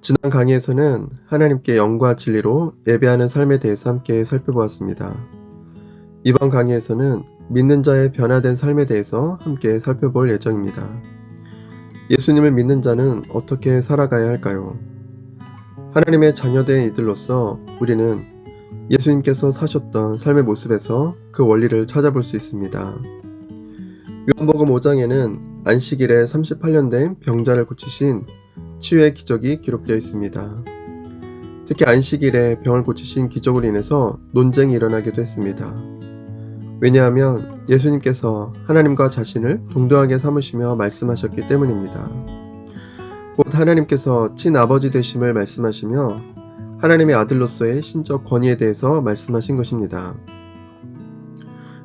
지난 강의에서는 하나님께 영과 진리로 예배하는 삶에 대해서 함께 살펴보았습니다. 이번 강의에서는 믿는 자의 변화된 삶에 대해서 함께 살펴볼 예정입니다. 예수님을 믿는 자는 어떻게 살아가야 할까요? 하나님의 자녀된 이들로서 우리는 예수님께서 사셨던 삶의 모습에서 그 원리를 찾아볼 수 있습니다. 요한복음 5장에는 안식일에 38년 된 병자를 고치신 치유의 기적이 기록되어 있습니다. 특히 안식일에 병을 고치신 기적으로 인해서 논쟁이 일어나기도 했습니다. 왜냐하면 예수님께서 하나님과 자신을 동등하게 삼으시며 말씀하셨기 때문입니다. 곧 하나님께서 친아버지 되심을 말씀하시며 하나님의 아들로서의 신적 권위에 대해서 말씀하신 것입니다.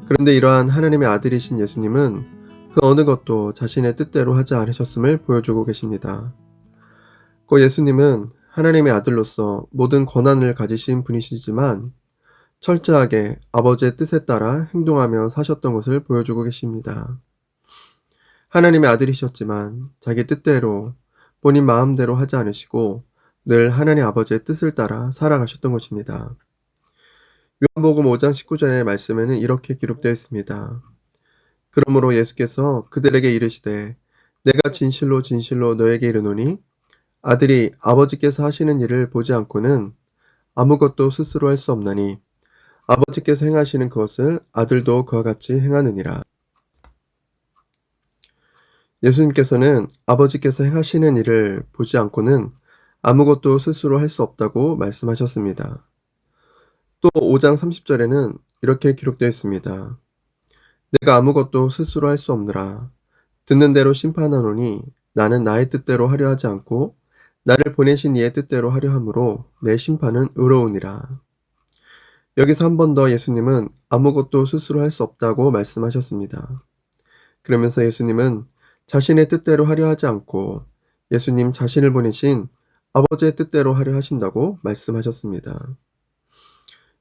그런데 이러한 하나님의 아들이신 예수님은 그 어느 것도 자신의 뜻대로 하지 않으셨음을 보여주고 계십니다. 그 예수님은 하나님의 아들로서 모든 권한을 가지신 분이시지만 철저하게 아버지의 뜻에 따라 행동하며 사셨던 것을 보여주고 계십니다. 하나님의 아들이셨지만 자기 뜻대로 본인 마음대로 하지 않으시고 늘 하나님 아버지의 뜻을 따라 살아가셨던 것입니다. 요한복음 5장 19절의 말씀에는 이렇게 기록되어 있습니다. 그러므로 예수께서 그들에게 이르시되 내가 진실로 진실로 너에게 이르노니 아들이 아버지께서 하시는 일을 보지 않고는 아무것도 스스로 할 수 없나니 아버지께서 행하시는 그것을 아들도 그와 같이 행하느니라. 예수님께서는 아버지께서 행하시는 일을 보지 않고는 아무것도 스스로 할 수 없다고 말씀하셨습니다. 또 5장 30절에는 이렇게 기록되어 있습니다. 내가 아무것도 스스로 할 수 없느라 듣는 대로 심판하노니 나는 나의 뜻대로 하려 하지 않고 나를 보내신 이의 뜻대로 하려 함으로 내 심판은 의로우니라. 여기서 한 번 더 예수님은 아무것도 스스로 할 수 없다고 말씀하셨습니다. 그러면서 예수님은 자신의 뜻대로 하려 하지 않고 예수님 자신을 보내신 아버지의 뜻대로 하려 하신다고 말씀하셨습니다.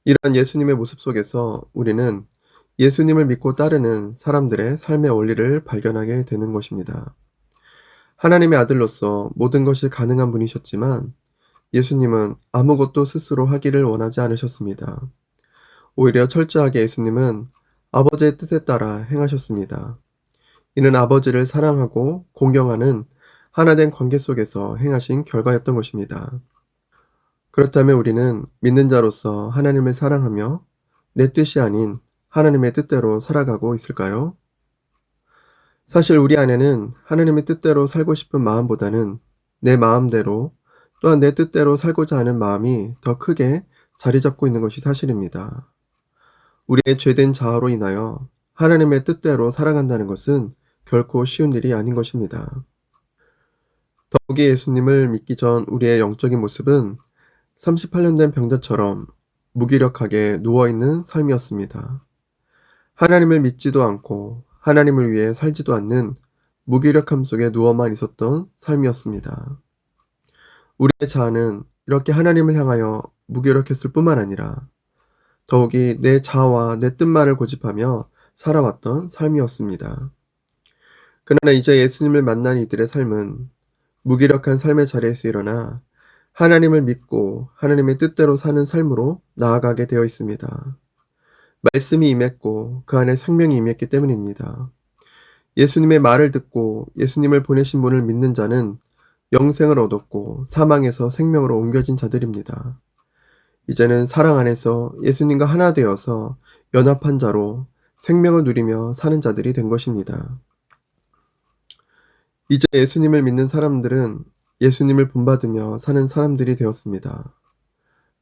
이러한 예수님의 모습 속에서 우리는 예수님을 믿고 따르는 사람들의 삶의 원리를 발견하게 되는 것입니다. 하나님의 아들로서 모든 것이 가능한 분이셨지만 예수님은 아무것도 스스로 하기를 원하지 않으셨습니다. 오히려 철저하게 예수님은 아버지의 뜻에 따라 행하셨습니다. 이는 아버지를 사랑하고 공경하는 하나된 관계 속에서 행하신 결과였던 것입니다. 그렇다면 우리는 믿는 자로서 하나님을 사랑하며 내 뜻이 아닌 하나님의 뜻대로 살아가고 있을까요? 사실 우리 안에는 하나님의 뜻대로 살고 싶은 마음보다는 내 마음대로 또한 내 뜻대로 살고자 하는 마음이 더 크게 자리 잡고 있는 것이 사실입니다. 우리의 죄된 자아로 인하여 하나님의 뜻대로 살아간다는 것은 결코 쉬운 일이 아닌 것입니다. 더욱이 예수님을 믿기 전 우리의 영적인 모습은 38년 된 병자처럼 무기력하게 누워있는 삶이었습니다. 하나님을 믿지도 않고 하나님을 위해 살지도 않는 무기력함 속에 누워만 있었던 삶이었습니다. 우리의 자아는 이렇게 하나님을 향하여 무기력했을 뿐만 아니라 더욱이 내 자아와 내 뜻만을 고집하며 살아왔던 삶이었습니다. 그러나 이제 예수님을 만난 이들의 삶은 무기력한 삶의 자리에서 일어나 하나님을 믿고 하나님의 뜻대로 사는 삶으로 나아가게 되어 있습니다. 말씀이 임했고 그 안에 생명이 임했기 때문입니다. 예수님의 말을 듣고 예수님을 보내신 분을 믿는 자는 영생을 얻었고 사망에서 생명으로 옮겨진 자들입니다. 이제는 사랑 안에서 예수님과 하나 되어서 연합한 자로 생명을 누리며 사는 자들이 된 것입니다. 이제 예수님을 믿는 사람들은 예수님을 본받으며 사는 사람들이 되었습니다.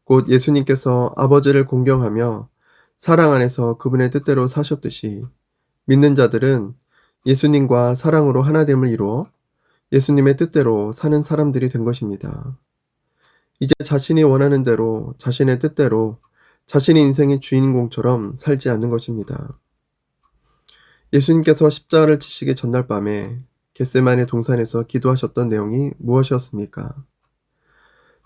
곧 예수님께서 아버지를 공경하며 사랑 안에서 그분의 뜻대로 사셨듯이 믿는 자들은 예수님과 사랑으로 하나됨을 이루어 예수님의 뜻대로 사는 사람들이 된 것입니다. 이제 자신이 원하는 대로 자신의 뜻대로 자신의 인생의 주인공처럼 살지 않는 것입니다. 예수님께서 십자가를 지시기 전날 밤에 겟세마네 동산에서 기도하셨던 내용이 무엇이었습니까?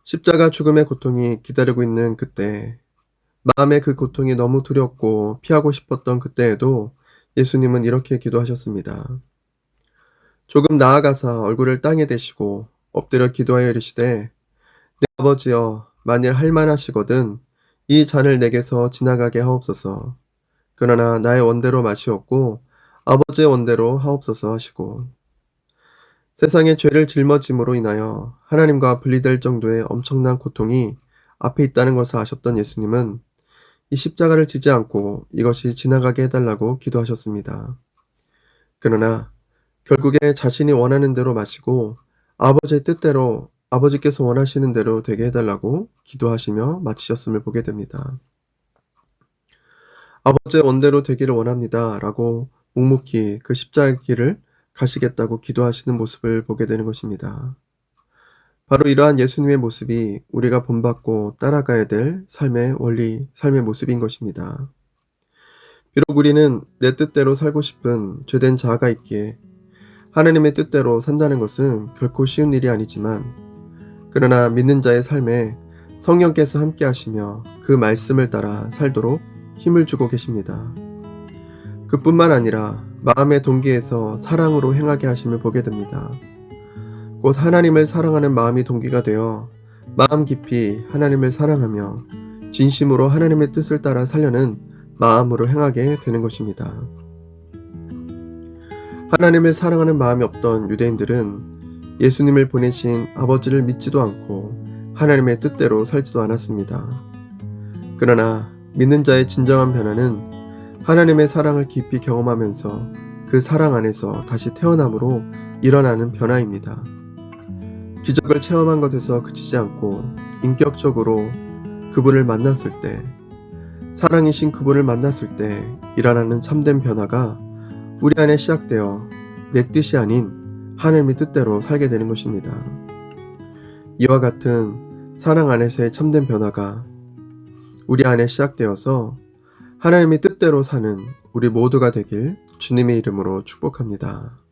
십자가 죽음의 고통이 기다리고 있는 그때, 마음의 그 고통이 너무 두렵고 피하고 싶었던 그때에도 예수님은 이렇게 기도하셨습니다. 조금 나아가사 얼굴을 땅에 대시고 엎드려 기도하여 이르시되 내 아버지여, 만일 할만하시거든 이 잔을 내게서 지나가게 하옵소서. 그러나 나의 원대로 마시옵고 아버지의 원대로 하옵소서 하시고, 세상의 죄를 짊어짐으로 인하여 하나님과 분리될 정도의 엄청난 고통이 앞에 있다는 것을 아셨던 예수님은 이 십자가를 지지 않고 이것이 지나가게 해달라고 기도하셨습니다. 그러나 결국에 자신이 원하는 대로 마시고 아버지의 뜻대로, 아버지께서 원하시는 대로 되게 해달라고 기도하시며 마치셨음을 보게 됩니다. 아버지의 원대로 되기를 원합니다 라고 묵묵히 그 십자가의 길을 가시겠다고 기도하시는 모습을 보게 되는 것입니다. 바로 이러한 예수님의 모습이 우리가 본받고 따라가야 될 삶의 원리, 삶의 모습인 것입니다. 비록 우리는 내 뜻대로 살고 싶은 죄된 자아가 있기에 하나님의 뜻대로 산다는 것은 결코 쉬운 일이 아니지만, 그러나 믿는 자의 삶에 성령께서 함께 하시며 그 말씀을 따라 살도록 힘을 주고 계십니다. 그뿐만 아니라 마음의 동기에서 사랑으로 행하게 하심을 보게 됩니다. 곧 하나님을 사랑하는 마음이 동기가 되어 마음 깊이 하나님을 사랑하며 진심으로 하나님의 뜻을 따라 살려는 마음으로 행하게 되는 것입니다. 하나님을 사랑하는 마음이 없던 유대인들은 예수님을 보내신 아버지를 믿지도 않고 하나님의 뜻대로 살지도 않았습니다. 그러나 믿는 자의 진정한 변화는 하나님의 사랑을 깊이 경험하면서 그 사랑 안에서 다시 태어남으로 일어나는 변화입니다. 기적을 체험한 것에서 그치지 않고 인격적으로 그분을 만났을 때, 사랑이신 그분을 만났을 때 일어나는 참된 변화가 우리 안에 시작되어 내 뜻이 아닌 하나님의 뜻대로 살게 되는 것입니다. 이와 같은 사랑 안에서의 참된 변화가 우리 안에 시작되어서 하나님의 뜻대로 사는 우리 모두가 되길 주님의 이름으로 축복합니다.